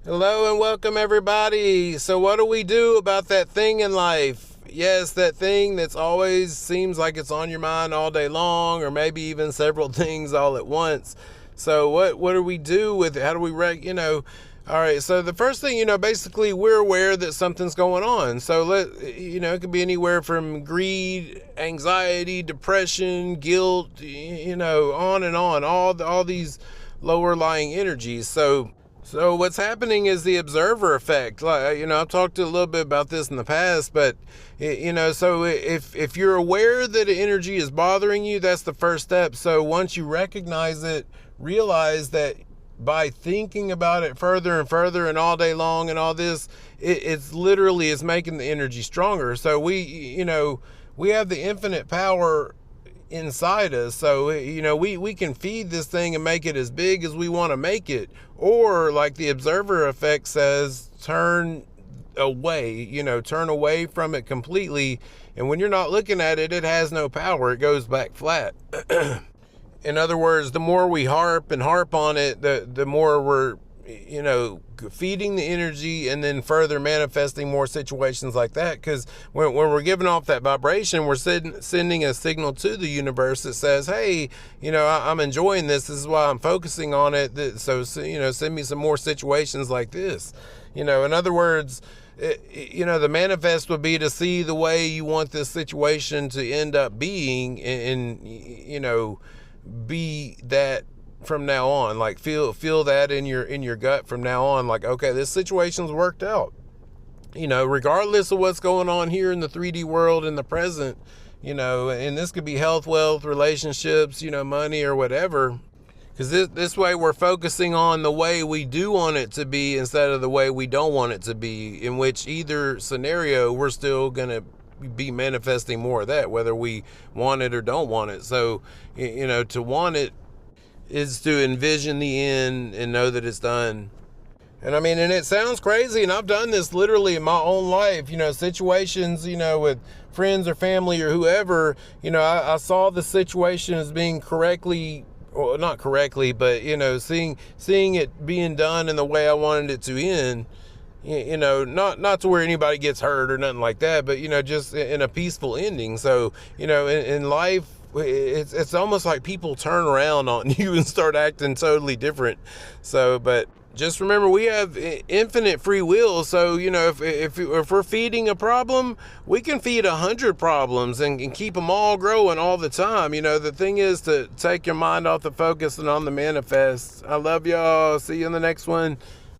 Hello and welcome everybody. So what do we do about that thing in life? Yes, that thing that's always seems like it's on your mind all day long, or maybe even several things all at once. So what do we do with it? How do we all right, so the first thing, basically we're aware that something's going on. So it could be anywhere from greed, anxiety, depression, guilt, on and on, all these lower lying energies. So what's happening is the observer effect. Like, I've talked a little bit about this in the past, but so if you're aware that energy is bothering you, that's the first step. So once you recognize it, realize that by thinking about it further and further and all day long and all this, it's literally is making the energy stronger. So we have the infinite power inside us. So we can feed this thing and make it as big as we want to make it, or like the observer effect says, turn away from it completely. And when you're not looking at it, it has no power. It goes back flat. In other words, the more we harp on it, the more we're feeding the energy and then further manifesting more situations like that. Because when we're giving off that vibration, we're sending a signal to the universe that says, hey, I'm enjoying this. This is why I'm focusing on it. So send me some more situations like this. In other words, the manifest would be to see the way you want this situation to end up being, and be that from now on. Like feel that in your gut from now on. Like, okay, this situation's worked out, regardless of what's going on here in the 3D world in the present, and this could be health, wealth, relationships, money, or whatever. Because this way we're focusing on the way we do want it to be instead of the way we don't want it to be, in which either scenario we're still going to be manifesting more of that, whether we want it or don't want it. So, to want it is to envision the end and know that it's done. And and it sounds crazy, and I've done this literally in my own life, situations, with friends or family or whoever, I saw the situation as being correctly, well, not correctly, but, seeing it being done in the way I wanted it to end. Not to where anybody gets hurt or nothing like that, but just in a peaceful ending. So in life, it's almost like people turn around on you and start acting totally different. So, but just remember, we have infinite free will. So if we're feeding a problem, we can feed 100 problems and keep them all growing all the time. The thing is to take your mind off the focus and on the manifest. I love y'all. See you in the next one.